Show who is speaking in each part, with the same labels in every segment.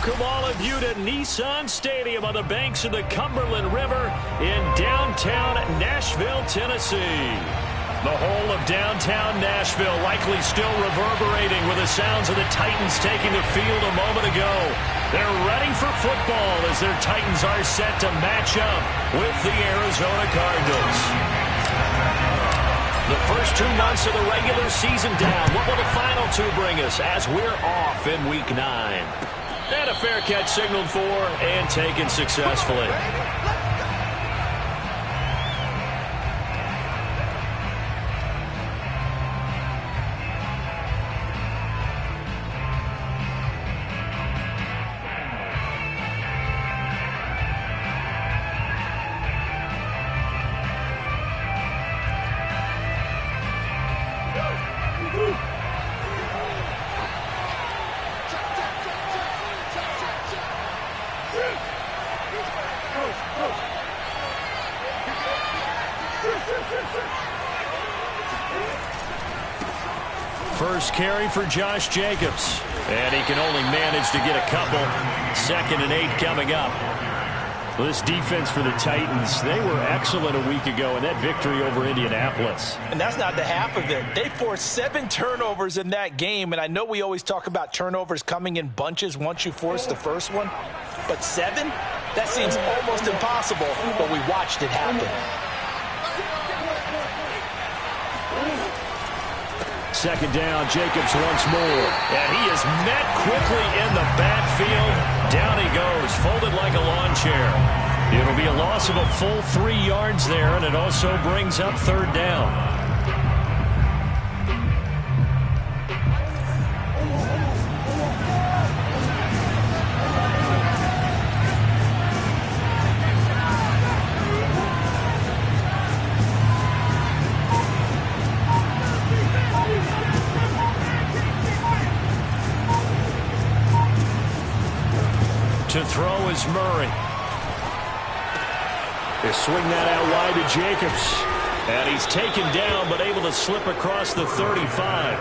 Speaker 1: Welcome all of you to Nissan Stadium on the banks of the Cumberland River in downtown Nashville, Tennessee. The whole of downtown Nashville likely still reverberating with the sounds of the Titans taking the field a moment ago. They're ready for football as their Titans are set to match up with the Arizona Cardinals. The first 2 months of the regular season down. What will the final 2 bring us as we're off in Week 9? And a fair catch signaled for and taken successfully. First carry for Josh Jacobs. And he can only manage to get a couple. 2nd and 8 coming up. Well, this defense for the Titans, they were excellent a week ago in that victory over Indianapolis.
Speaker 2: And that's not the half of it. They forced 7 turnovers in that game. And I know we always talk about turnovers coming in bunches once you force the first one. But 7? That seems almost impossible. But we watched it happen.
Speaker 1: Second down, Jacobs once more. And he is met quickly in the backfield. Down he goes, folded like a lawn chair. It'll be a loss of a full 3 yards there, and it also brings up 3rd down. To throw is Murray. They swing that out wide to Jacobs. And he's taken down, but able to slip across the 35.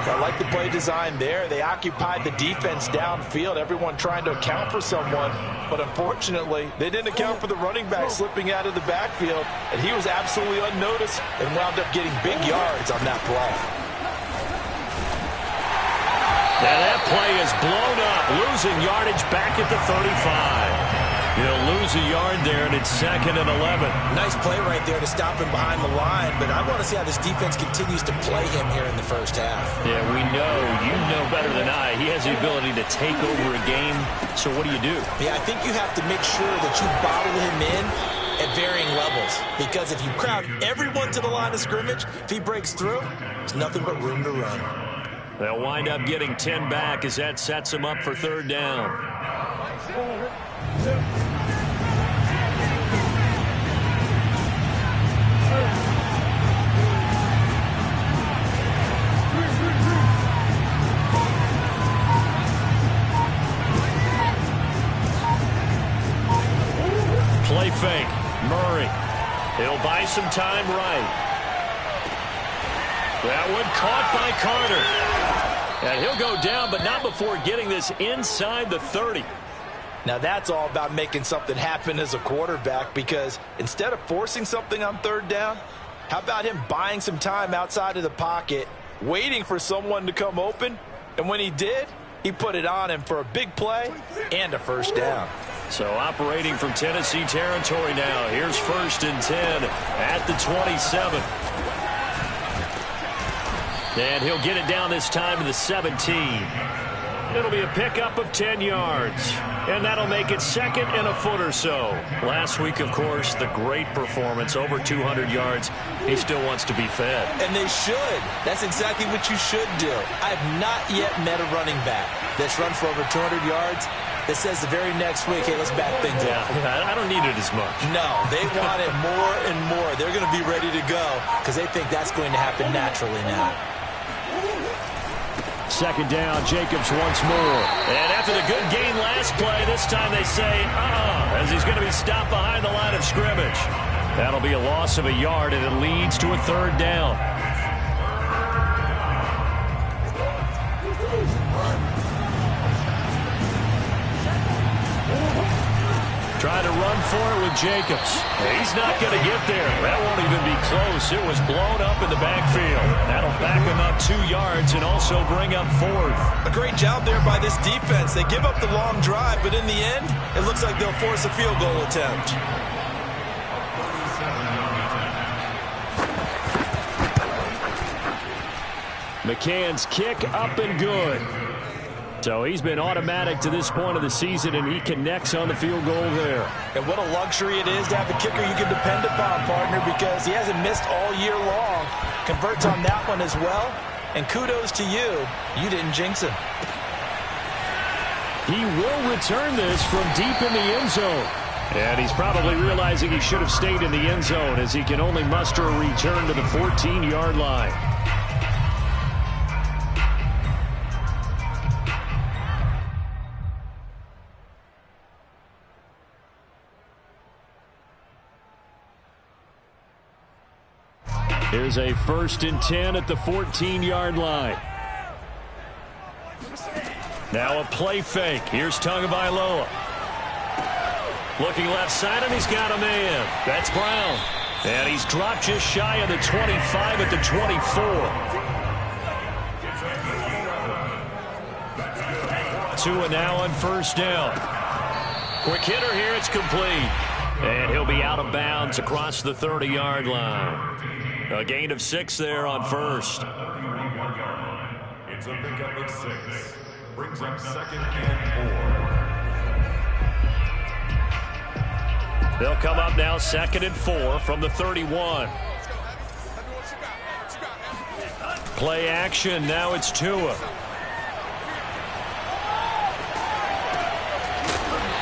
Speaker 2: I like the play design there. They occupied the defense downfield, everyone trying to account for someone. But unfortunately, they didn't account for the running back slipping out of the backfield. And he was absolutely unnoticed and wound up getting big yards on that play.
Speaker 1: Now that play is blown up, losing yardage back at the 35. He'll lose a yard there, and it's 2nd and 11.
Speaker 2: Nice play right there to stop him behind the line, but I want to see how this defense continues to play him here in the first half.
Speaker 1: Yeah, we know, you know better than I, he has the ability to take over a game, so what do you do?
Speaker 2: Yeah, I think you have to make sure that you bottle him in at varying levels, because if you crowd everyone to the line of scrimmage, if he breaks through, there's nothing but room to run.
Speaker 1: They'll wind up getting 10 back as that sets them up for 3rd down. Play fake. Murray. He'll buy some time right. That one caught by Carter. And he'll go down, but not before getting this inside the 30.
Speaker 2: Now that's all about making something happen as a quarterback, because instead of forcing something on 3rd down, how about him buying some time outside of the pocket, waiting for someone to come open, and when he did, he put it on him for a big play and a 1st down.
Speaker 1: So operating from Tennessee territory now. Here's 1st and 10 at the 27. And he'll get it down this time to the 17. It'll be a pickup of 10 yards. And that'll make it 2nd and a foot or so. Last week, of course, the great performance, over 200 yards. He still wants to be fed.
Speaker 2: And they should. That's exactly what you should do. I have not yet met a running back that's run for over 200 yards that says the very next week, hey, let's back things up.
Speaker 1: I don't need it as much.
Speaker 2: No, they want it more and more. They're going to be ready to go because they think that's going to happen naturally now.
Speaker 1: 2nd down, Jacobs once more. And after the good gain last play, this time they say, as he's going to be stopped behind the line of scrimmage. That'll be a loss of a yard, and it leads to a 3rd down. Trying to run for it with Jacobs. He's not going to get there. That won't even be close. It was blown up in the backfield. That'll back him up 2 yards and also bring up 4th.
Speaker 2: A great job there by this defense. They give up the long drive, but in the end, it looks like they'll force a field goal attempt.
Speaker 1: McCann's kick up and good. So he's been automatic to this point of the season, and he connects on the field goal there.
Speaker 2: And what a luxury it is to have a kicker you can depend upon, partner, because he hasn't missed all year long. Converts on that one as well. And kudos to you. You didn't jinx him.
Speaker 1: He will return this from deep in the end zone. And he's probably realizing he should have stayed in the end zone as he can only muster a return to the 14-yard line. Here's a 1st and 10 at the 14-yard line. Now a play fake. Here's Tagovailoa. Looking left side, and he's got a man. That's Brown. And he's dropped just shy of the 25 at the 24. Tua now on 1st down. Quick hitter here. It's complete. And he'll be out of bounds across the 30-yard line. A gain of 6 there on 1st.
Speaker 3: It's a pickup of 6. Brings up 2nd and 4.
Speaker 1: They'll come up now 2nd and 4 from the 31. Play action. Now it's Tua.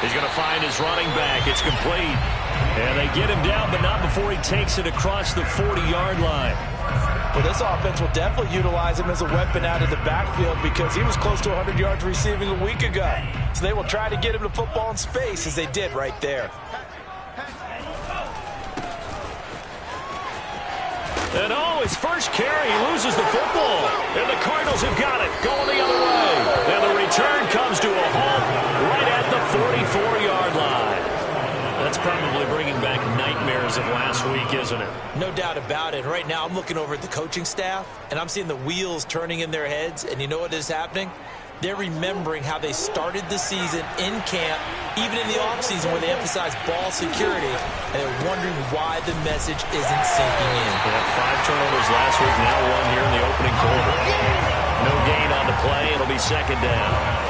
Speaker 1: He's going to find his running back. It's complete. And they get him down, but not before he takes it across the 40-yard line.
Speaker 2: Well, this offense will definitely utilize him as a weapon out of the backfield because he was close to 100 yards receiving a week ago. So they will try to get him the football in space as they did right there.
Speaker 1: And his first carry, he loses the football. And the Cardinals have got it, going the other way. And the return comes to a halt right at the 44-yard line. That's probably bringing back nightmares of last week, isn't it?
Speaker 2: No doubt about it. Right now, I'm looking over at the coaching staff, and I'm seeing the wheels turning in their heads. And you know what is happening? They're remembering how they started the season in camp, even in the offseason where they emphasized ball security, and they're wondering why the message isn't sinking in.
Speaker 1: They had 5 turnovers last week, now 1 here in the opening quarter. No gain on the play. It'll be 2nd down.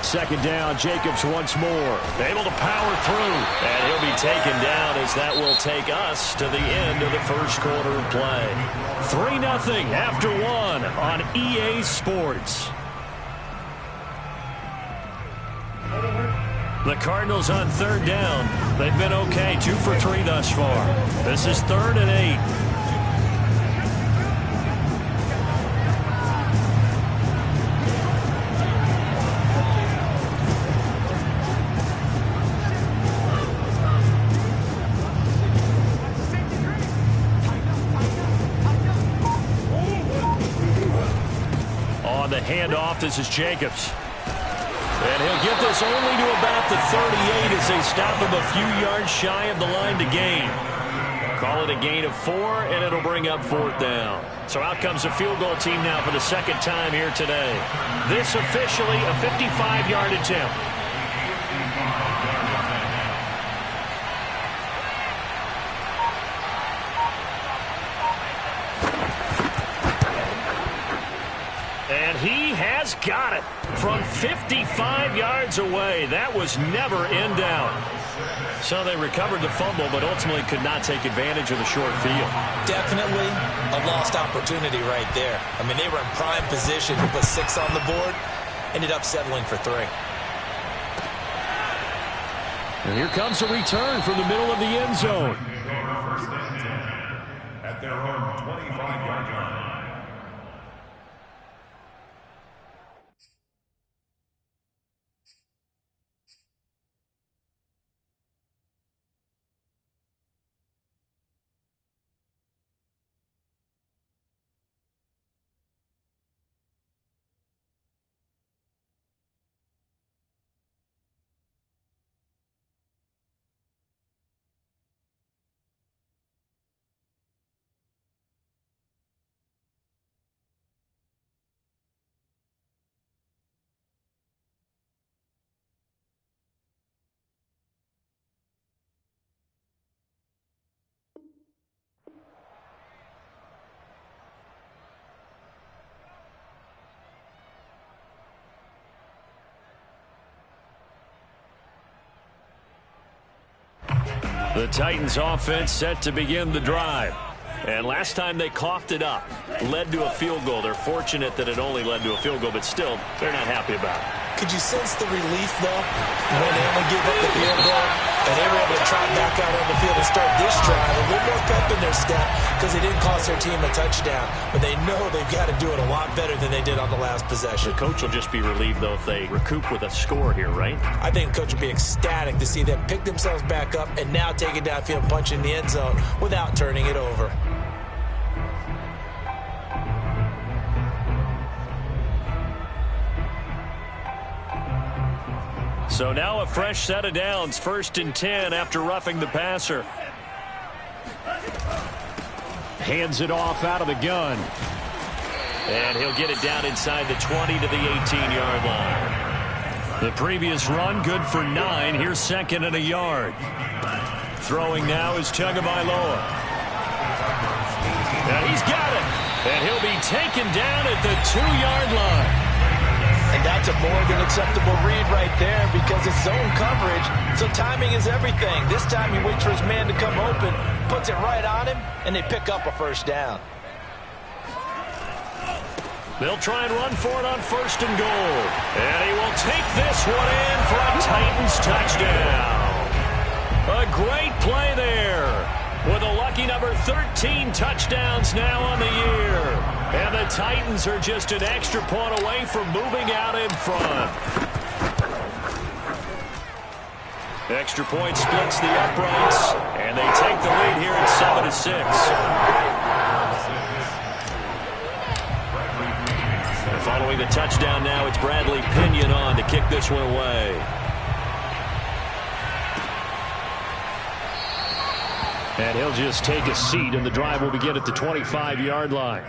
Speaker 1: Second down, Jacobs once more. Able to power through. And he'll be taken down as that will take us to the end of the first quarter of play. 3-0 after 1 on EA Sports. The Cardinals on 3rd down. They've been okay, 2 for 3 thus far. This is 3rd and 8. Handoff, this is Jacobs. And he'll get this only to about the 38 as they stop him a few yards shy of the line to gain. Call it a gain of 4, and it'll bring up 4th down. So out comes the field goal team now for the 2nd time here today. This officially a 55-yard attempt. And he has got it from 55 yards away. That was never in doubt. So they recovered the fumble, but ultimately could not take advantage of the short field.
Speaker 2: Definitely a lost opportunity right there. I mean, they were in prime position to put 6 on the board. Ended up settling for 3.
Speaker 1: And here comes a return from the middle of the end zone.
Speaker 3: First and 10 at their own 25-yard line.
Speaker 1: The Titans offense set to begin the drive. And last time they coughed it up, led to a field goal. They're fortunate that it only led to a field goal, but still, they're not happy about it.
Speaker 2: Could you sense the relief, though, when they only give up the field goal and they were able to trot back out on the field and start this drive? A little more pep in their step because they didn't cost their team a touchdown. But they know they've got to do it a lot better than they did on the last possession.
Speaker 1: The coach will just be relieved, though, if they recoup with a score here, right?
Speaker 2: I think the coach will be ecstatic to see them pick themselves back up and now take it downfield and punch in the end zone without turning it over.
Speaker 1: So now a fresh set of downs, 1st and 10 after roughing the passer. Hands it off out of the gun. And he'll get it down inside the 20 to the 18-yard line. The previous run good for 9. Here's 2nd and a yard. Throwing now is Tagovailoa. And he's got it. And he'll be taken down at the 2-yard line.
Speaker 2: And that's a more than acceptable read right there because it's zone coverage, so timing is everything. This time he waits for his man to come open, puts it right on him, and they pick up a 1st down.
Speaker 1: They'll try and run for it on 1st and goal. And he will take this one in for a Titans touchdown. A great play there with a lucky number 13 touchdowns now on the year. And the Titans are just an extra point away from moving out in front. Extra point splits the uprights, and they take the lead here at 7-6. And following the touchdown now, it's Bradley Pinion on to kick this one away. And he'll just take a seat, and the drive will begin at the 25-yard line.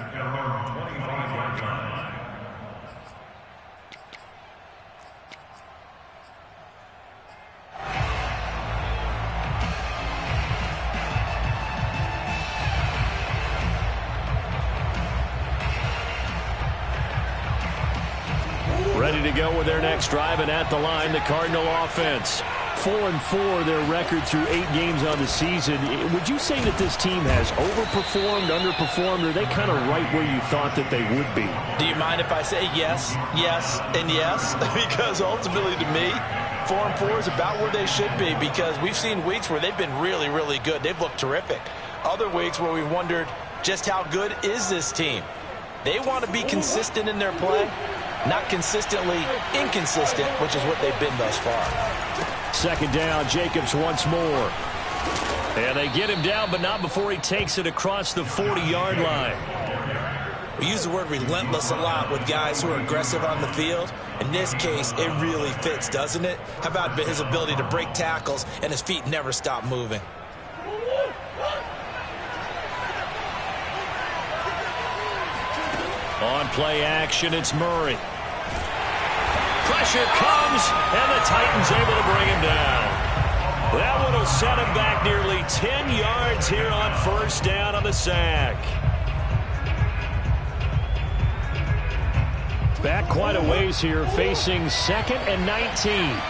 Speaker 1: Ready to go with their next drive, and at the line, the Cardinal offense. 4-4 their record through 8 games on the season. Would you say that this team has overperformed, underperformed, or are they kind of right where you thought that they would be?
Speaker 2: Do you mind if I say yes, yes, and yes? Because ultimately to me, 4-4 is about where they should be because we've seen weeks where they've been really, really good. They've looked terrific. Other weeks where we've wondered just how good is this team. They want to be consistent in their play, not consistently inconsistent, which is what they've been thus far.
Speaker 1: 2nd down, Jacobs once more. And they get him down, but not before he takes it across the 40-yard line.
Speaker 2: We use the word relentless a lot with guys who are aggressive on the field. In this case, it really fits, doesn't it? How about his ability to break tackles and his feet never stop moving?
Speaker 1: On play action, it's Murray. Pressure comes, and the Titans able to bring him down. That one will set him back nearly 10 yards here on 1st down on the sack. Back quite a ways here, facing 2nd and 19.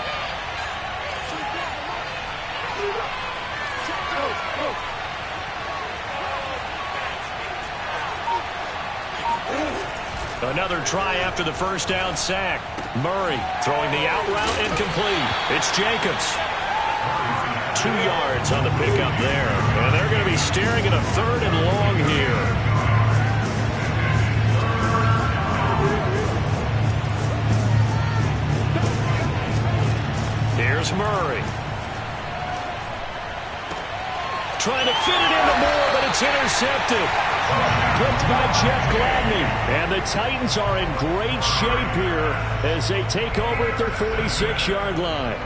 Speaker 1: Another try after the 1st down sack. Murray throwing the out route incomplete. It's Jacobs. 2 yards on the pickup there. And they're going to be staring at a 3rd and long here. Here's Murray. Trying to fit it into Moore, but it's intercepted. Clipped by Jeff Gladney. And the Titans are in great shape here as they take over at their 46-yard line.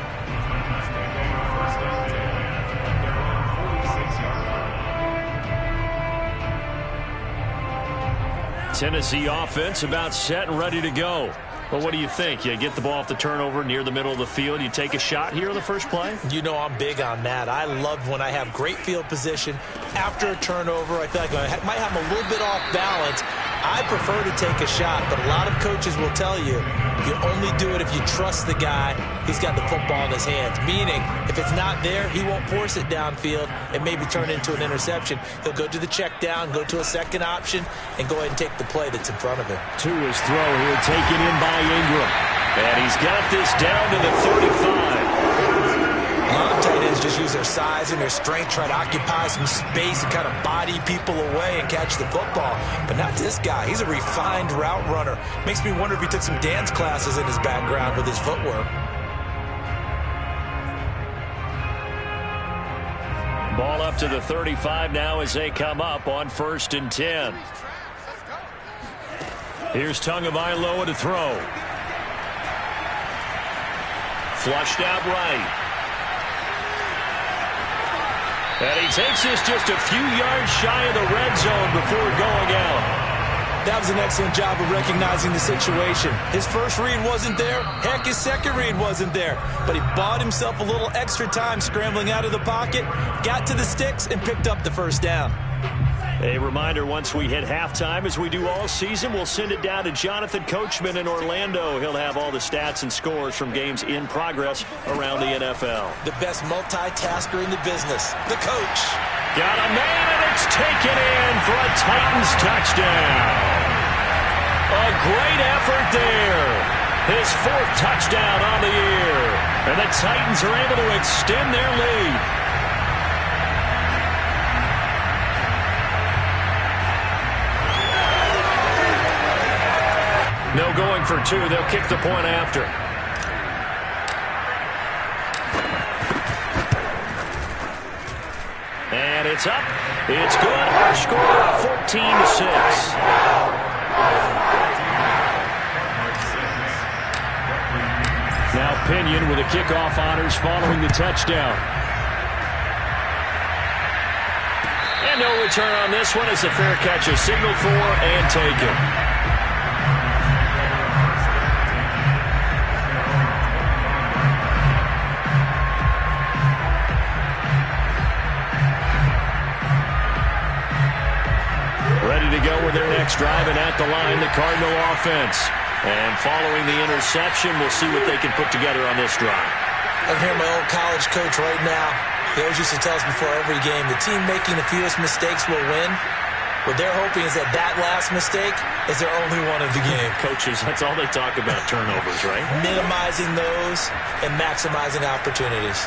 Speaker 1: Tennessee offense about set and ready to go. Well, what do you think? You get the ball off the turnover near the middle of the field. You take a shot here on the first play?
Speaker 2: You know I'm big on that. I love when I have great field position. After a turnover, I feel like I might have a little bit off balance. I prefer to take a shot, but a lot of coaches will tell you, you only do it if you trust the guy who's got the football in his hands. Meaning, if it's not there, he won't force it downfield and maybe turn it into an interception. He'll go to the check down, go to a second option, and go ahead and take the play that's in front of him.
Speaker 1: To his throw here, taken in by Ingram. And he's got this down to the 35.
Speaker 2: A lot of tight ends just use their size and their strength, try to occupy some space and kind of body people away and catch the football. But not this guy. He's a refined route runner. Makes me wonder if he took some dance classes in his background with his footwork.
Speaker 1: Ball up to the 35 now as they come up on 1st and 10. Here's Tagovailoa to throw. Flushed out right. And he takes this just a few yards shy of the red zone before going out.
Speaker 2: That was an excellent job of recognizing the situation. His first read wasn't there. Heck, his second read wasn't there. But he bought himself a little extra time scrambling out of the pocket, got to the sticks, and picked up the first down.
Speaker 1: A reminder, once we hit halftime, as we do all season, we'll send it down to Jonathan Coachman in Orlando. He'll have all the stats and scores from games in progress around the NFL.
Speaker 2: The best multitasker in the business, the coach.
Speaker 1: Got a man, and it's taken in for a Titans touchdown. A great effort there. His 4th touchdown on the year. And the Titans are able to extend their lead. No going for 2. They'll kick the point after. And it's up. It's good. Our score 14-6. Now Pinion with the kickoff honors following the touchdown. And no return on this one as a fair catch is signaled for and taken. To go with their next drive, and at the line, the Cardinal offense. And following the interception, we'll see what they can put together on this drive.
Speaker 2: I can hear my old college coach right now. He always used to tell us before every game, the team making the fewest mistakes will win. What they're hoping is that that last mistake is their only one of the game.
Speaker 1: Coaches, that's all they talk about, turnovers, right?
Speaker 2: Minimizing those and maximizing opportunities.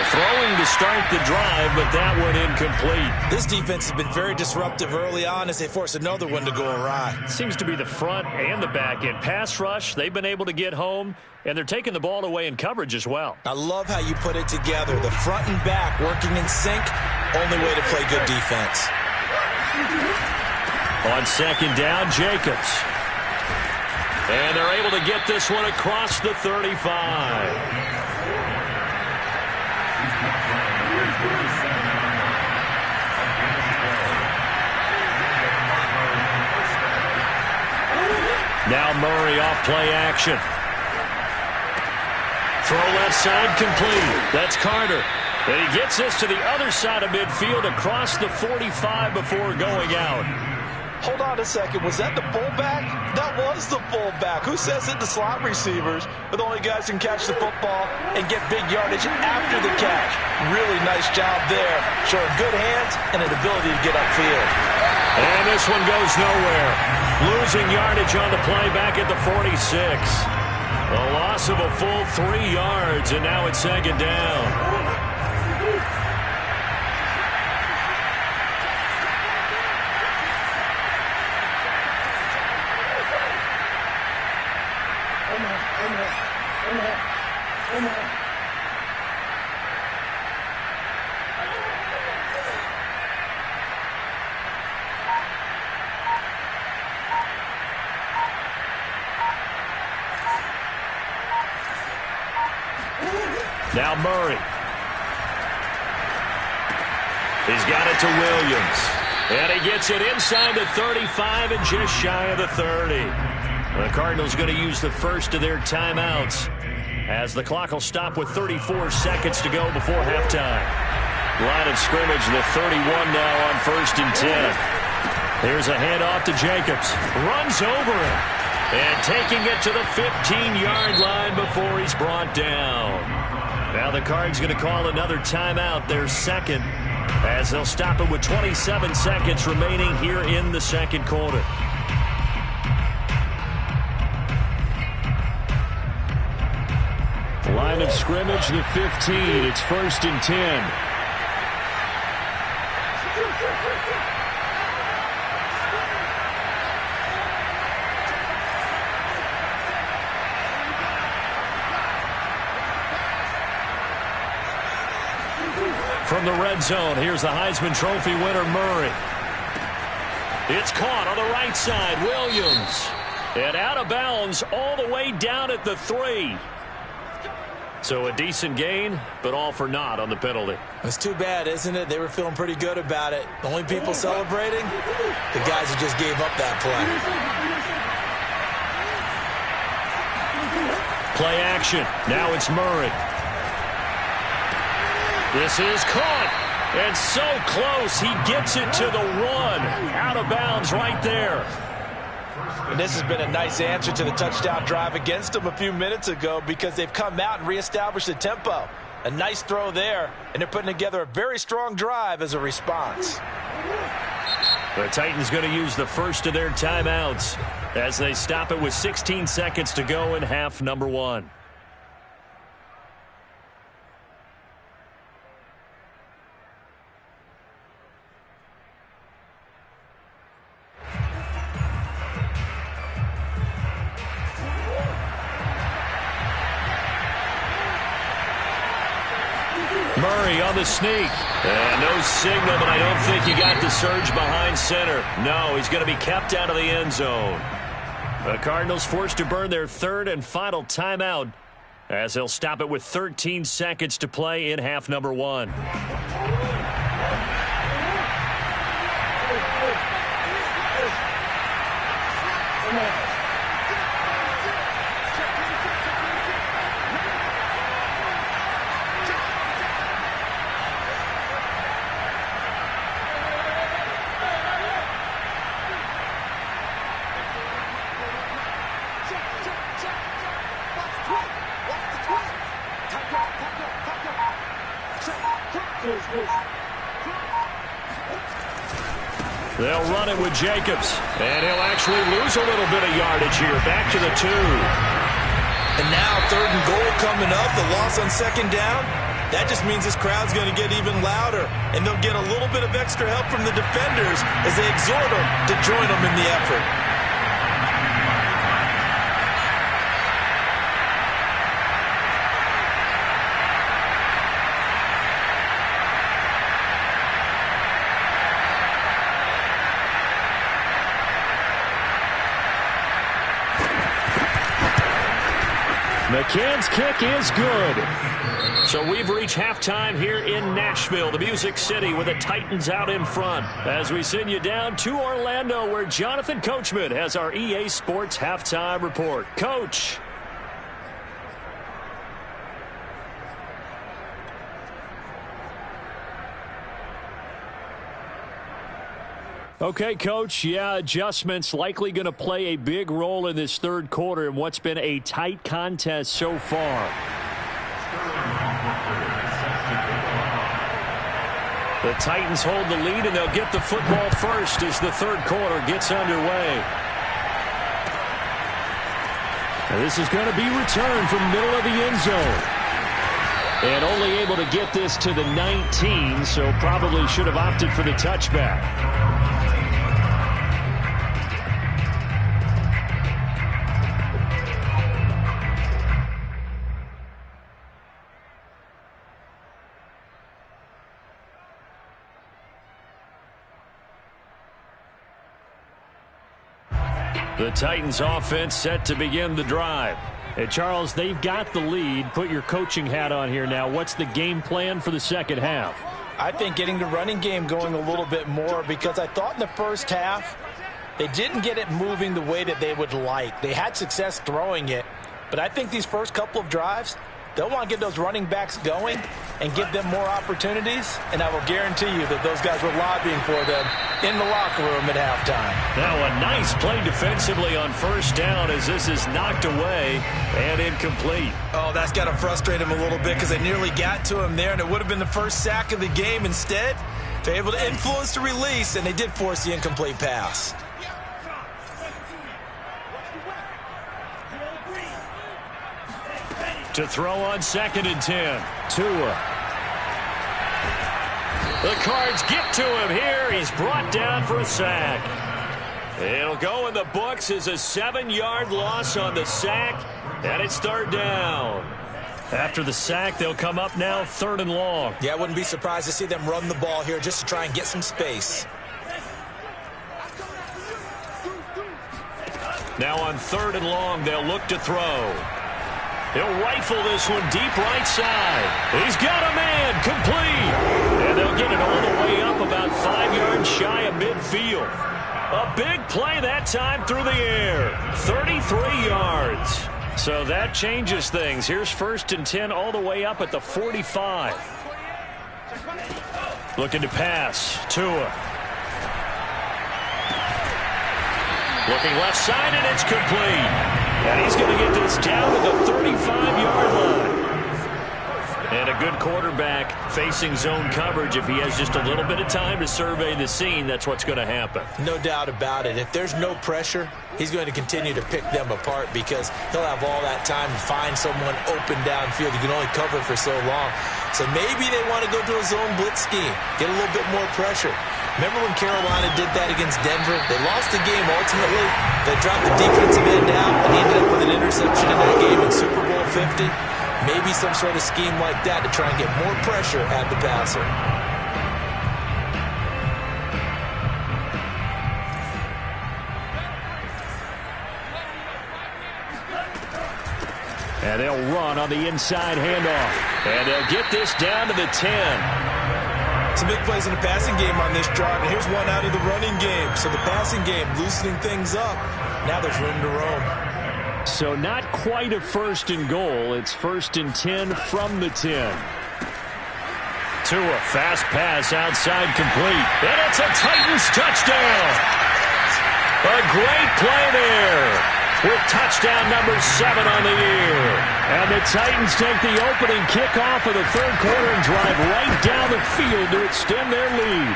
Speaker 1: Throwing to start the drive, but that one incomplete.
Speaker 2: This defense has been very disruptive early on as they force another one to go awry.
Speaker 1: Seems to be the front and the back end. Pass rush, they've been able to get home, and they're taking the ball away in coverage as well.
Speaker 2: I love how you put it together. The front and back working in sync, only way to play good defense.
Speaker 1: On 2nd down, Jacobs. And they're able to get this one across the 35. Now Murray off play action. Throw left side complete. That's Carter. And he gets this to the other side of midfield across the 45 before going out.
Speaker 2: Hold on a second. Was that the fullback? That was the fullback. Who says that the slot receivers are the only guys who can catch the football and get big yardage after the catch? Really nice job there. Showing good hands and an ability to get upfield.
Speaker 1: And this one goes nowhere. Losing yardage on the play back at the 46. A loss of a full 3 yards, and now it's 2nd down. Now Murray. He's got it to Williams. And he gets it inside the 35 and just shy of the 30. The Cardinals going to use the first of their timeouts as the clock will stop with 34 seconds to go before halftime. Line of scrimmage, the 31 now on 1st and 10. Here's a handoff to Jacobs. Runs over him. And taking it to the 15-yard line before he's brought down. Now the Cards going to call another timeout, their second, as they'll stop it with 27 seconds remaining here in the second quarter. Line of scrimmage, the 15. It's 1st and 10. From the red zone, here's the Heisman Trophy winner, Murray. It's caught on the right side, Williams. And out of bounds all the way down at the 3. So a decent gain, but all for naught on the penalty.
Speaker 2: It's too bad, isn't it? They were feeling pretty good about it. The only people celebrating, the guys who just gave up that play.
Speaker 1: Play action. Now it's Murray. This is caught. And so close. He gets it to the run. Out of bounds right there.
Speaker 2: And this has been a nice answer to the touchdown drive against them a few minutes ago because they've come out and reestablished the tempo. A nice throw there, and they're putting together a very strong drive as a response.
Speaker 1: The Titans going to use the first of their timeouts as they stop it with 16 seconds to go in half number 1. Murray on the sneak. And no signal, but I don't think he got the surge behind center. No, he's going to be kept out of the end zone. The Cardinals forced to burn their third and final timeout as they'll stop it with 13 seconds to play in half number 1. They'll run it with Jacobs, and he'll actually lose a little bit of yardage here. Back to the 2.
Speaker 2: And now 3rd and goal coming up, the loss on 2nd down. That just means this crowd's going to get even louder, and they'll get a little bit of extra help from the defenders as they exhort them to join them in the effort.
Speaker 1: McCann's kick is good. So we've reached halftime here in Nashville, the Music City, with the Titans out in front. As we send you down to Orlando, where Jonathan Coachman has our EA Sports halftime report. Coach. Okay, Coach, yeah, adjustments likely going to play a big role in this third quarter in what's been a tight contest so far. The Titans hold the lead, and they'll get the football first as the third quarter gets underway. And this is going to be returned from middle of the end zone. And only able to get this to the 19, so probably should have opted for the touchback. The Titans offense set to begin the drive. And Charles, they've got the lead. Put your coaching hat on here now. What's the game plan for the second half?
Speaker 2: I think getting the running game going a little bit more, because I thought in the first half they didn't get it moving the way that they would like. They had success throwing it, but I think these first couple of drives, They'll want to get those running backs going and give them more opportunities, and I will guarantee you that those guys were lobbying for them in the locker room at halftime.
Speaker 1: Now a nice play defensively on first down as this is knocked away and incomplete.
Speaker 2: Oh, that's got to frustrate him a little bit because they nearly got to him there, and it would have been the first sack of the game. Instead, they're able to influence the release, and they did force the incomplete pass.
Speaker 1: To throw on 2nd and 10. Tua. The Cards get to him here. He's brought down for a sack. It'll go in the books as a 7-yard loss on the sack, and it's 3rd down. After the sack, they'll come up now 3rd and long.
Speaker 2: Yeah, I wouldn't be surprised to see them run the ball here just to try and get some space.
Speaker 1: Now on 3rd and long, they'll look to throw. He'll rifle this one deep right side. He's got a man, complete. And they'll get it all the way up about 5 yards shy of midfield. A big play that time through the air. 33 yards. So that changes things. Here's 1st and 10 all the way up at the 45. Looking to pass. Tua. Looking left side, and it's complete. And he's going to get this down to the 35-yard line. And a good quarterback facing zone coverage. If he has just a little bit of time to survey the scene, that's what's going to happen.
Speaker 2: No doubt about it. If there's no pressure, he's going to continue to pick them apart because he'll have all that time to find someone open downfield. You can only cover for so long. So maybe they want to go to a zone blitz scheme, get a little bit more pressure. Remember when Carolina did that against Denver? They lost the game ultimately. They dropped the defensive end out, and he ended up with an interception in that game in Super Bowl 50. Maybe some sort of scheme like that to try and get more pressure at the passer.
Speaker 1: And they'll run on the inside handoff. And they'll get this down to the 10.
Speaker 2: Some big plays in the passing game on this drive, and here's one out of the running game. So the passing game loosening things up. Now there's room to roam.
Speaker 1: So not quite a 1st and goal. It's 1st and 10 from the 10. Tua, fast pass outside, complete. And it's a Titans touchdown. A great play there with touchdown number 7 on the year. And the Titans take the opening kickoff of the 3rd quarter and drive right down the field to extend their lead.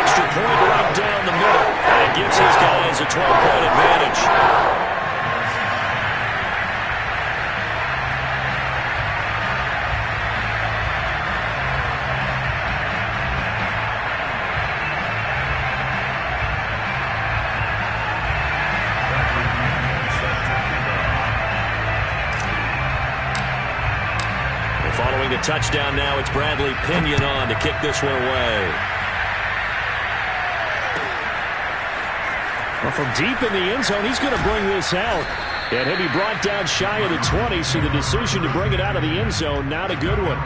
Speaker 1: Extra point right down the middle. And it gives his guys a 12-point advantage. Following a touchdown now, it's Bradley Pinion on to kick this one away. Well, from deep in the end zone, he's going to bring this out. And he'll be brought down shy of the 20, so the decision to bring it out of the end zone, not a good one.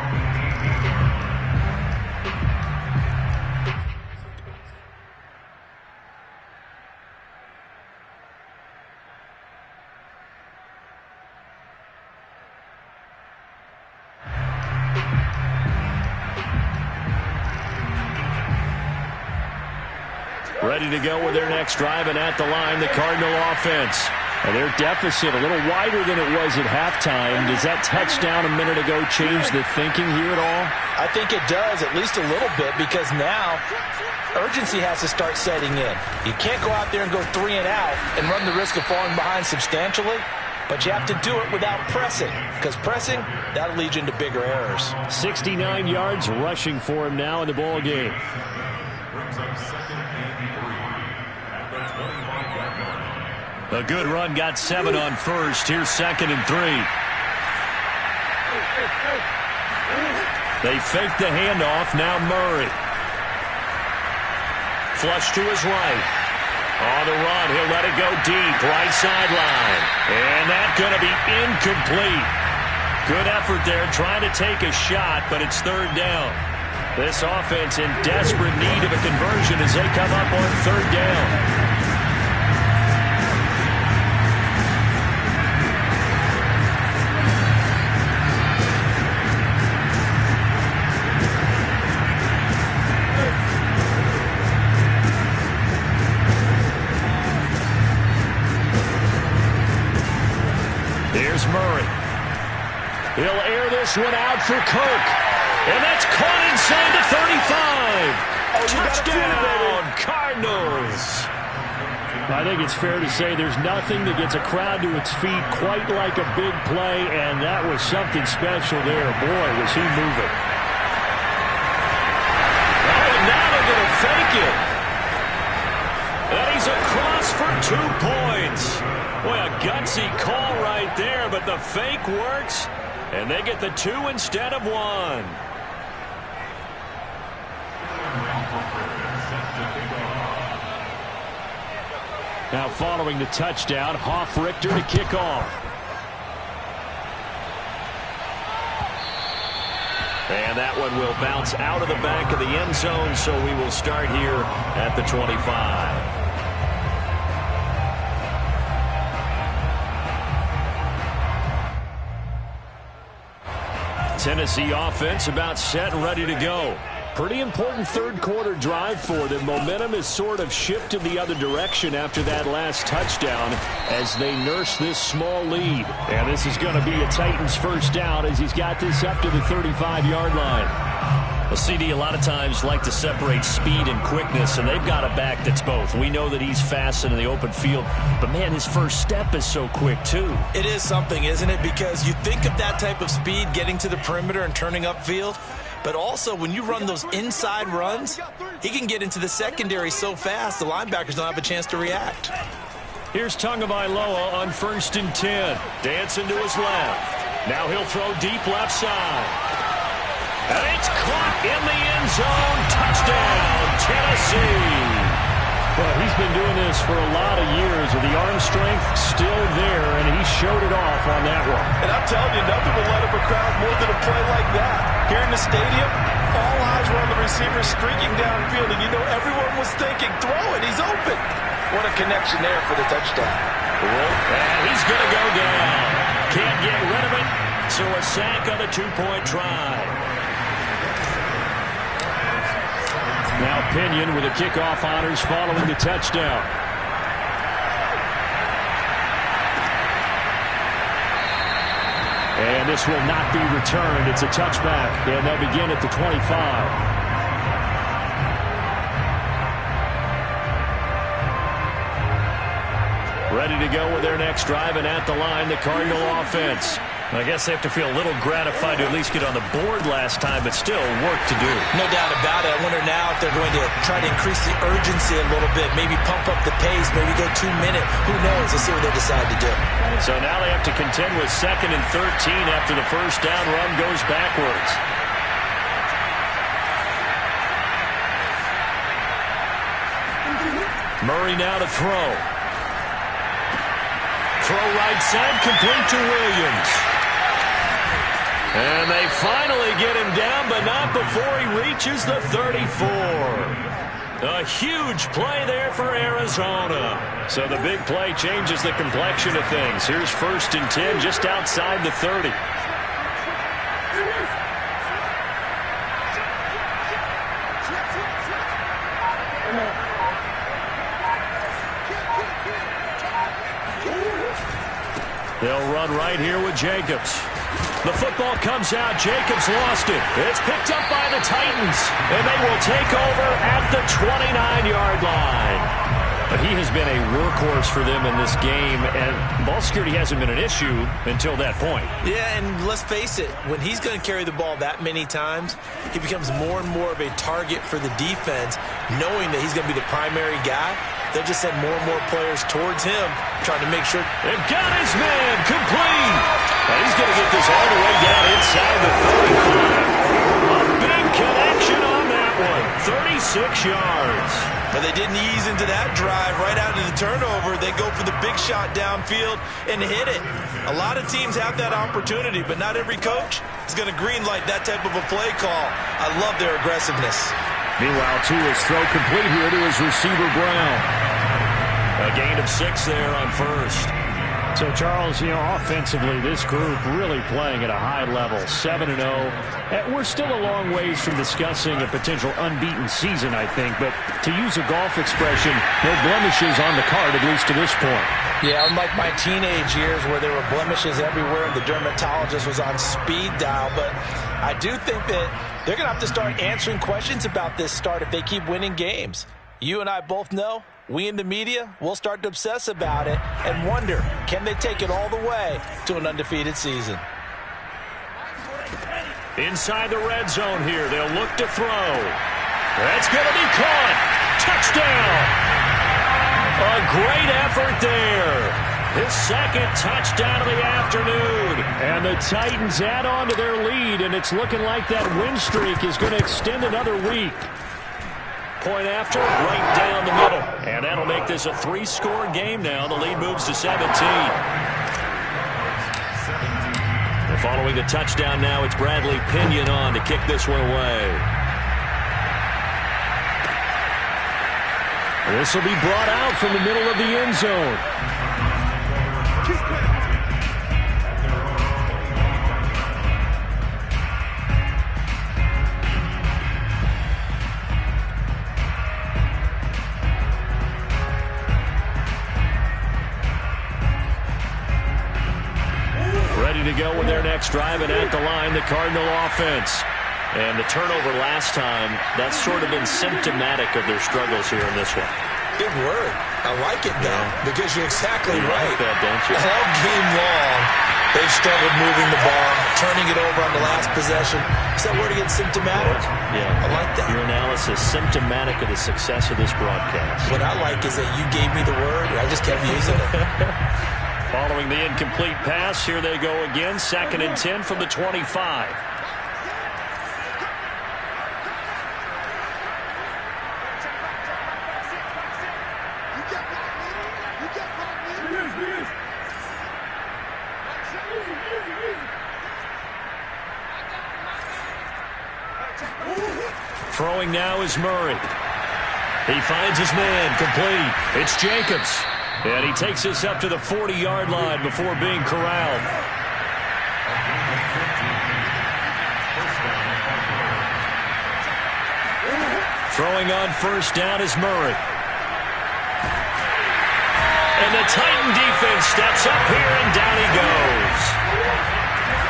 Speaker 1: Ready to go with their next drive, and at the line, the Cardinal offense. And their deficit a little wider than it was at halftime. Does that touchdown a minute ago change the thinking here at all?
Speaker 2: I think it does, at least a little bit, because now urgency has to start setting in. You can't go out there and go 3 and out and run the risk of falling behind substantially, but you have to do it without pressing, because pressing, that'll lead you into bigger errors.
Speaker 1: 69 yards rushing for him now in the ball game. A good run, got 7 on first. Here's 2nd and 3. They fake the handoff. Now Murray. Flush to his right. On the run, he'll let it go deep. Right sideline. And that's going to be incomplete. Good effort there, trying to take a shot, but it's 3rd down. This offense in desperate need of a conversion as they come up on 3rd down. He'll air this one out for Kirk. And that's caught inside the 35. Touchdown, Cardinals. I think it's fair to say there's nothing that gets a crowd to its feet quite like a big play, and that was something special there. Boy, was he moving. Oh, now they're going to fake it. And he's across for 2 points. Boy, a gutsy call right there, but the fake works, and they get the 2 instead of 1. Now following the touchdown, Richter to kick off. And that one will bounce out of the back of the end zone, so we will start here at the 25. Tennessee offense about set and ready to go. Pretty important third quarter drive for them. Momentum has sort of shifted the other direction after that last touchdown as they nurse this small lead. And this is going to be a Titans first down as he's got this up to the 35-yard line. Well, CD, a lot of times like to separate speed and quickness, and they've got a back that's both. We know that he's fast in the open field, but, man, his first step is so quick, too.
Speaker 2: It is something, isn't it? Because you think of that type of speed getting to the perimeter and turning upfield, but also when you run those inside runs, he can get into the secondary so fast the linebackers don't have a chance to react.
Speaker 1: Here's Tagovailoa on 1st and 10. Dancing to his left. Now he'll throw deep left side. And it's caught in the end zone. Touchdown, Tennessee. Well, he's been doing this for a lot of years with the arm strength still there, and he showed it off on that one.
Speaker 2: And I'm telling you, nothing will light up a crowd more than a play like that. Here in the stadium, all eyes were on the receiver streaking downfield, and you know everyone was thinking, throw it, he's open. What a connection there for the touchdown.
Speaker 1: And he's going to go down. Can't get rid of it, so a sack on the 2-point try. Now Pinion with the kickoff honors following the touchdown. And this will not be returned. It's a touchback, and they'll begin at the 25. Ready to go with their next drive, and at the line, the Cardinal offense. I guess they have to feel a little gratified to at least get on the board last time, but still work to do.
Speaker 2: No doubt about it. I wonder now if they're going to try to increase the urgency a little bit, maybe pump up the pace, maybe go 2 minute. Who knows? Let's see what they decide to do.
Speaker 1: So now they have to contend with 2nd and 13 after the first down run goes backwards. Murray now to throw. Throw right side, complete to Williams. And they finally get him down, but not before he reaches the 34. A huge play there for Arizona. So the big play changes the complexion of things. Here's 1st and 10 just outside the 30. They'll run right here with Jacobs. The football comes out. Jacobs lost it. It's picked up by the Titans, and they will take over at the 29-yard line. But he has been a workhorse for them in this game, and ball security hasn't been an issue until that point. Yeah, and let's face it, when he's going to carry the ball that many times, he becomes more and more of a target for the defense, knowing that he's going to be the primary guy. They'll just send more and more players towards him, trying to make sure. They've got his man complete. And he's going to get this all the way down inside the 35. A big connection on that one. 36 yards. But they didn't ease into that drive right out of the turnover. They go for the big shot downfield and hit it. A lot of teams have that opportunity, but not every coach is going to greenlight that type of a play call. I love their aggressiveness. Meanwhile, Tua's throw complete here to his receiver, Brown. A gain of 6 there on 1st. So, Charles, offensively, this group really playing at a high level, 7-0. We're still a long ways from discussing a potential unbeaten season, I think. But to use a golf expression, no blemishes on the card, at least to this point.
Speaker 2: Yeah, unlike my teenage years where there were blemishes everywhere and the dermatologist was on speed dial. But I do think that they're going to have to start answering questions about this start if they keep winning games. You and I both know, we in the media will start to obsess about it and wonder, can they take it all the way to an undefeated season?
Speaker 1: Inside the red zone here, they'll look to throw. That's going to be caught. Touchdown! A great effort there. His second touchdown of the afternoon. And the Titans add on to their lead, and it's looking like that win streak is going to extend another week. Point after, right down the middle. And that'll make this a 3-score game now. The lead moves to 17. And following the touchdown now, it's Bradley Pinion on to kick this one away. This will be brought out from the middle of the end zone. Ready to go with their next drive, and at the line, the Cardinal offense. And the turnover last time, that's sort of been symptomatic of their struggles here in this one.
Speaker 2: Good word. I like it now because you're exactly right.
Speaker 1: Like that, don't you?
Speaker 2: All game long, they've struggled moving the ball, turning it over on the last possession. Is that word again, symptomatic?
Speaker 1: Yeah.
Speaker 2: I like that.
Speaker 1: Your analysis, symptomatic of the success of this broadcast.
Speaker 2: What I like is that you gave me the word, and I just kept using it.
Speaker 1: Following the incomplete pass, here they go again. 2nd and 10 from the 25. Throwing now is Murray. He finds his man, complete. It's Jacobs. And he takes this up to the 40-yard line before being corralled. Throwing on first down is Murray. And the Titan defense steps up here, and down he goes.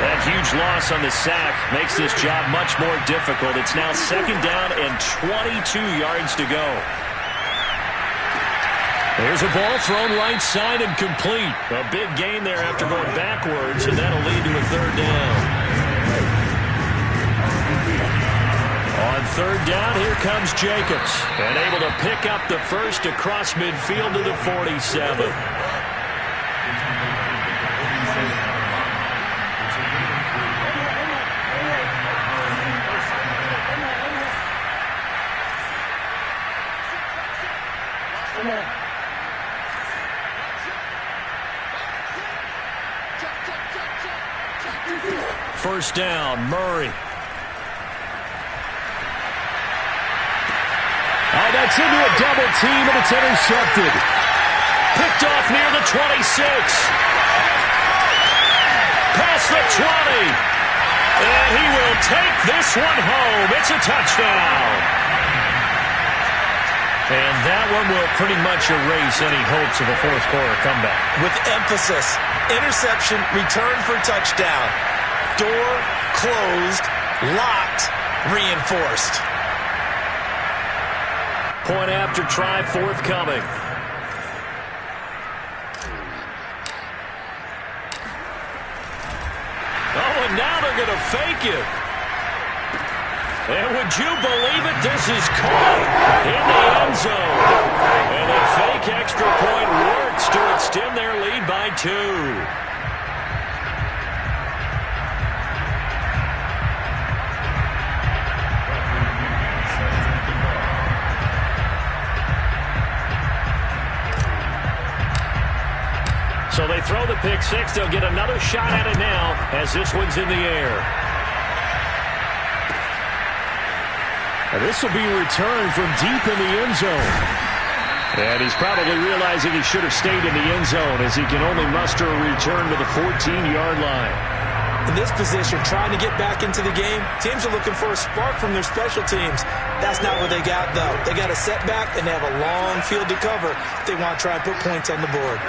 Speaker 1: That huge loss on the sack makes this job much more difficult. It's now 2nd down and 22 yards to go. There's a ball thrown right side and complete. A big gain there after going backwards, and that'll lead to a 3rd down. On 3rd down, here comes Jacobs. And able to pick up the first across midfield to the 47. First down, Murray. Oh, that's into a double team, and it's intercepted. Picked off near the 26. Past the 20. And he will take this one home. It's a touchdown. And that one will pretty much erase any hopes of a fourth-quarter comeback.
Speaker 2: With emphasis, interception, return for touchdown. Door closed, locked, reinforced.
Speaker 1: Point after try forthcoming. Oh, and now they're going to fake it. And would you believe it? This is caught in the end zone. And the fake extra point works to extend their lead by 2. So they throw the pick six. They'll get another shot at it now as this one's in the air. This will be returned from deep in the end zone. And he's probably realizing he should have stayed in the end zone as he can only muster a return to the 14-yard line.
Speaker 2: In this position, trying to get back into the game, teams are looking for a spark from their special teams. That's not what they got, though. They got a setback, and they have a long field to cover if they want to try and put points on the board.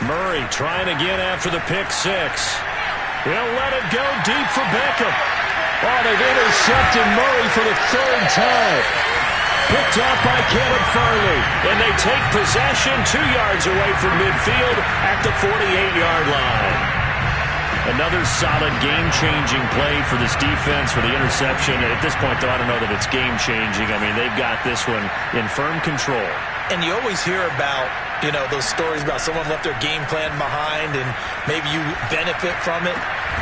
Speaker 1: Murray trying again after the pick six. He'll let it go deep for Beckham. Oh, they've intercepted Murray for the third time. Picked off by Caleb Farley. And they take possession 2 yards away from midfield at the 48-yard line. Another solid game-changing play for this defense for the interception. At this point, though, I don't know that it's game-changing. I mean, they've got this one in firm control. And you always hear about, those stories about someone left their game plan behind and maybe you benefit from it.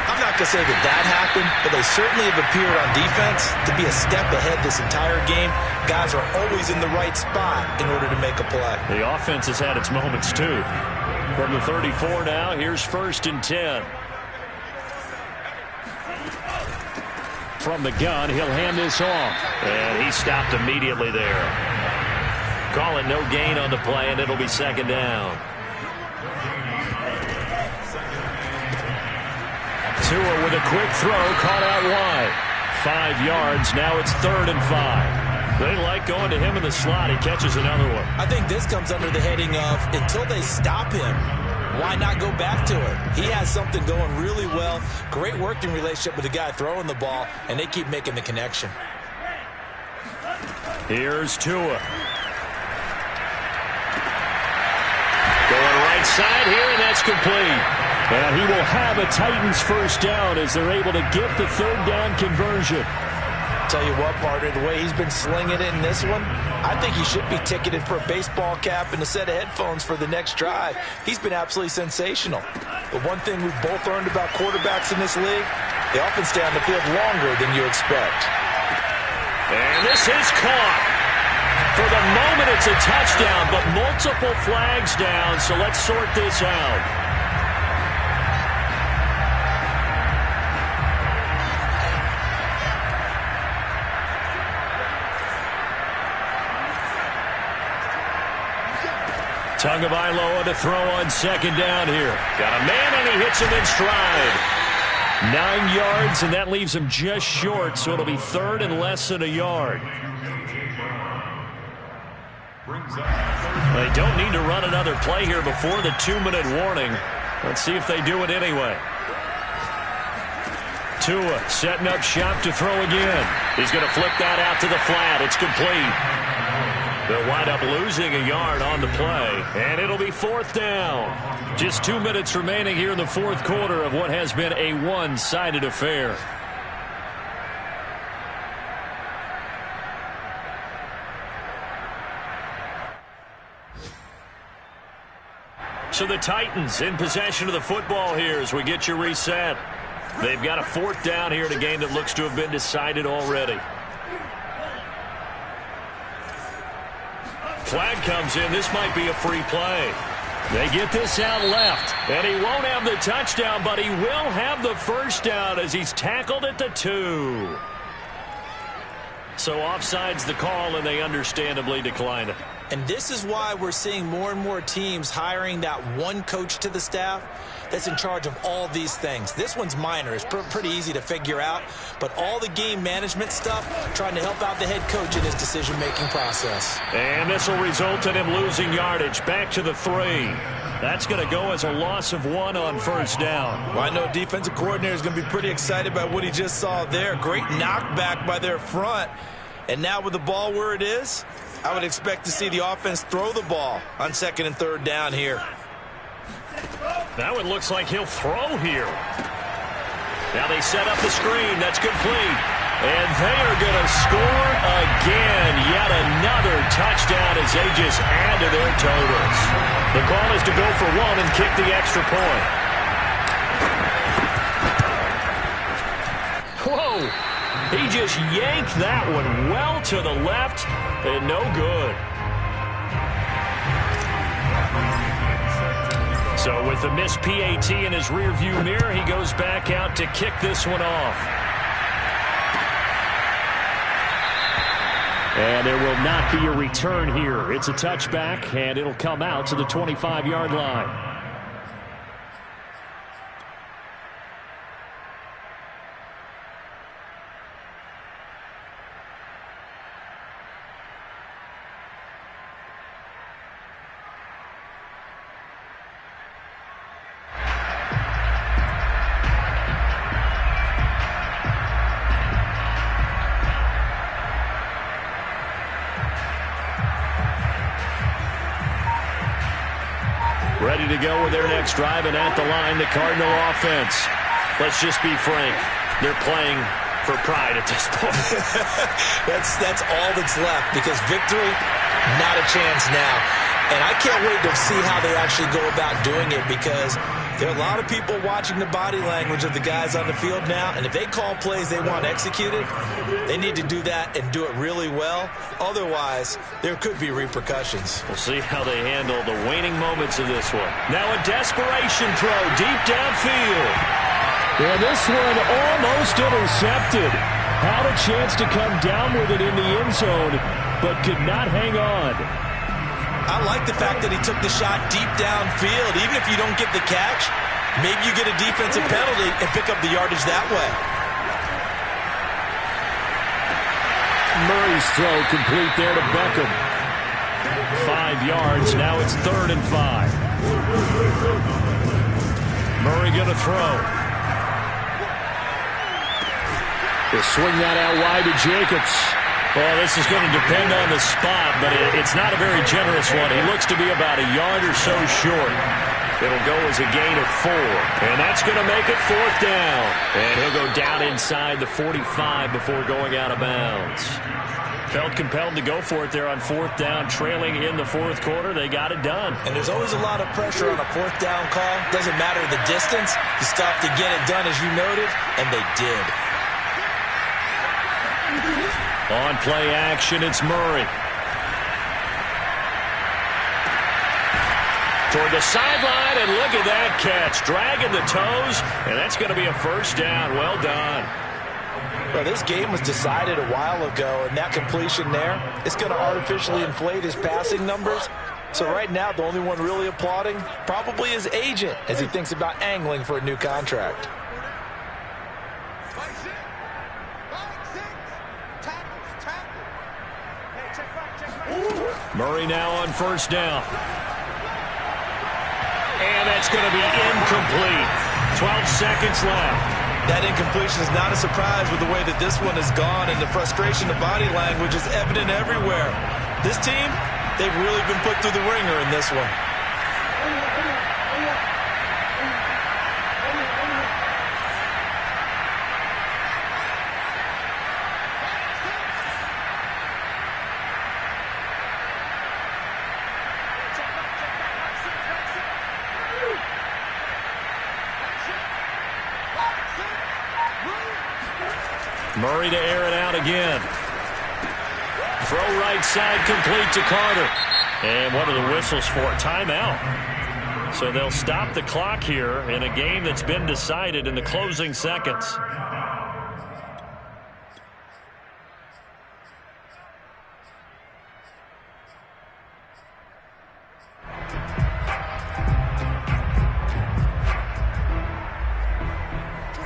Speaker 1: I'm not going to say that happened, but they certainly have appeared on defense to be a step ahead this entire game. Guys are always in the right spot in order to make a play. The offense has had its moments, too. From the 34 now, here's 1st and 10. From the gun, he'll hand this off. And he stopped immediately there. Call it no gain on the play, and it'll be 2nd down. Tua with a quick throw, caught out wide. 5 yards, now it's 3rd and 5. They like going to him in the slot. He catches another one. I think this comes under the heading of until they stop him, why not go back to it? He has something going really well. Great working relationship with the guy throwing the ball, and they keep making the connection. Here's Tua. Going right side here, and that's complete. And he will have a Titans first down as they're able to get the 3rd down conversion. Tell you what, partner, the way he's been slinging it in this one, I think he should be ticketed for a baseball cap and a set of headphones for the next drive. He's been absolutely sensational. But one thing we've both learned about quarterbacks in this league, they often stay on the field longer than you expect. And this is caught. For the moment, it's a touchdown, but multiple flags down, so let's sort this out. Tagovailoa to throw on 2nd down here. Got a man, and he hits him in stride. 9 yards, and that leaves him just short, so it'll be 3rd and less than a yard. They don't need to run another play here before the 2-minute warning. Let's see if they do it anyway. Tua setting up shop to throw again. He's going to flip that out to the flat. It's complete. They'll wind up losing a yard on the play, and it'll be 4th down. Just 2 minutes remaining here in the 4th quarter of what has been a one-sided affair. So the Titans in possession of the football here as we get you reset. They've got a 4th down here in a game that looks to have been decided already. Flag comes in. This might be a free play. They get this out left, and he won't have the touchdown, but he will have the first down as he's tackled at the 2. So offside's the call, and they understandably decline it. And this is why we're seeing more and more teams hiring that one coach to the staff that's in charge of all these things. This one's minor. It's pretty easy to figure out. But all the game management stuff, trying to help out the head coach in his decision-making process. And this will result in him losing yardage. Back to the 3. That's going to go as a loss of 1 on 1st down. Well, I know defensive coordinator is going to be pretty excited by what he just saw there. Great knockback by their front. And now with the ball where it is, I would expect to see the offense throw the ball on 2nd and 3rd down here. That one looks like he'll throw here. Now they set up the screen. That's complete. And they are going to score again. Yet another touchdown as they just add to their totals. The call is to go for 1 and kick the extra point. Whoa! He just yanked that one well to the left and no good. So with the missed PAT in his rearview mirror, he goes back out to kick this one off. And there will not be a return here. It's a touchback, and it'll come out to the 25-yard line. Ready to go with their next drive, and at the line, the Cardinal offense. Let's just be frank. They're playing for pride at this point.
Speaker 2: That's all that's left, because victory, not a chance now. And I can't wait to see how they actually go about doing it, because there are a lot of people watching the body language of the guys on the field now, and if they call plays they want executed, they need to do that and do it really well. Otherwise, there could be repercussions.
Speaker 1: We'll see how they handle the waning moments of this one. Now a desperation throw deep downfield. And this one almost intercepted. Had a chance to come down with it in the end zone, but could not hang on.
Speaker 2: I like the fact that he took the shot deep downfield. Even if you don't get the catch, maybe you get a defensive penalty and pick up the yardage that way.
Speaker 1: Murray's throw complete there to Beckham. 5 yards. Now it's 3rd and 5. Murray going to throw. He'll swing that out wide to Jacobs. Well, this is going to depend on the spot, but it's not a very generous one. He looks to be about a yard or so short. It'll go as a gain of 4, and that's going to make it 4th down. And he'll go down inside the 45 before going out of bounds. Felt compelled to go for it there on 4th down, trailing in the 4th quarter. They got it done.
Speaker 2: And there's always a lot of pressure on a 4th down call. Doesn't matter the distance. You stop to get it done, as you noted, and they did.
Speaker 1: On play action, it's Murray. Toward the sideline, and look at that catch. Dragging the toes, and that's going to be a 1st down. Well done.
Speaker 2: Well, this game was decided a while ago, and that completion there, it's going to artificially inflate his passing numbers. So right now, the only one really applauding probably his agent as he thinks about angling for a new contract.
Speaker 1: Murray now on 1st down. And that's going to be incomplete. 12 seconds left.
Speaker 2: That incompletion is not a surprise with the way that this one has gone, and the frustration of body language is evident everywhere. This team, they've really been put through the ringer in this one.
Speaker 1: Murray to air it out again. Throw right side complete to Carter. And what are the whistles for? Timeout. So they'll stop the clock here in a game that's been decided in the closing seconds.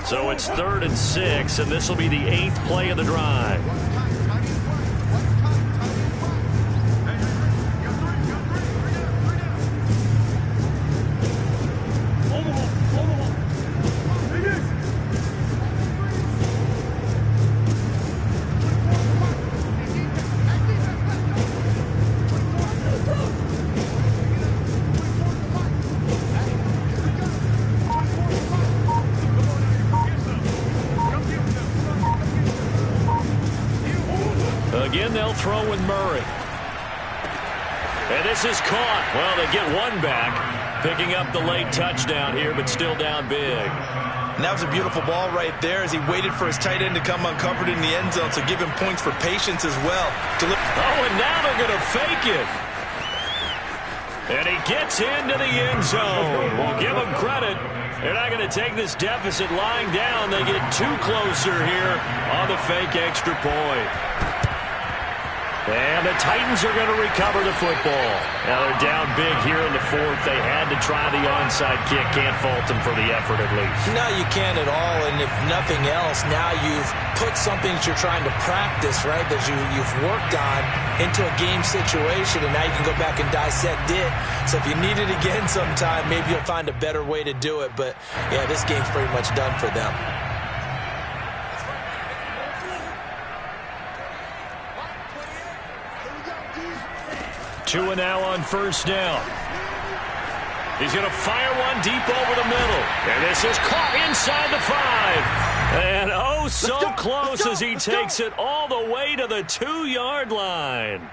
Speaker 1: So it's 3rd and 6, and this will be the 8th play of the drive. Again, they'll throw with Murray. And this is caught. Well, they get one back, picking up the late touchdown here, but still down big.
Speaker 2: And that was a beautiful ball right there as he waited for his tight end to come uncovered in the end zone, so give him points for patience as well.
Speaker 1: Oh, and now they're going to fake it. And he gets into the end zone. We'll give him credit. They're not going to take this deficit lying down. They get 2 closer here on the fake extra point. And the Titans are going to recover the football. Now they're down big here in the fourth. They had to try the onside kick. Can't fault them for the effort at least.
Speaker 2: No, you can't at all. And if nothing else, now you've put something that you're trying to practice, right, that you've worked on into a game situation, and now you can go back and dissect it. So if you need it again sometime, maybe you'll find a better way to do it. But, yeah, this game's pretty much done for them.
Speaker 1: Two and now on first down. He's going to fire one deep over the middle. And this is caught inside the 5. And oh, so close as he takes it all the way to the 2-yard line.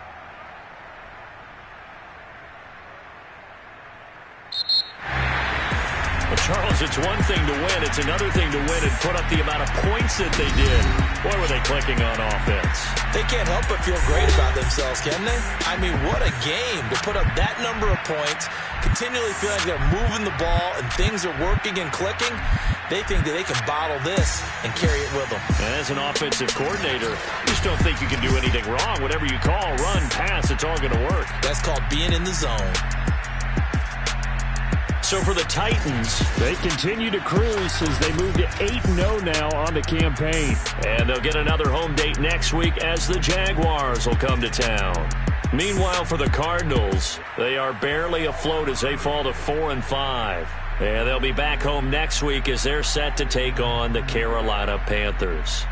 Speaker 1: Well, Charles, it's one thing to win. It's another thing to win and put up the amount of points that they did. Boy, were they clicking on offense.
Speaker 2: They can't help but feel great about themselves, can they? I mean, what a game to put up that number of points, continually feel like they're moving the ball and things are working and clicking. They think that they can bottle this and carry it with them.
Speaker 1: As an offensive coordinator, you just don't think you can do anything wrong. Whatever you call, run, pass, it's all going to work.
Speaker 2: That's called being in the zone.
Speaker 1: So for the Titans, they continue to cruise as they move to 8-0 now on the campaign. And they'll get another home date next week as the Jaguars will come to town. Meanwhile, for the Cardinals, they are barely afloat as they fall to 4-5. And they'll be back home next week as they're set to take on the Carolina Panthers.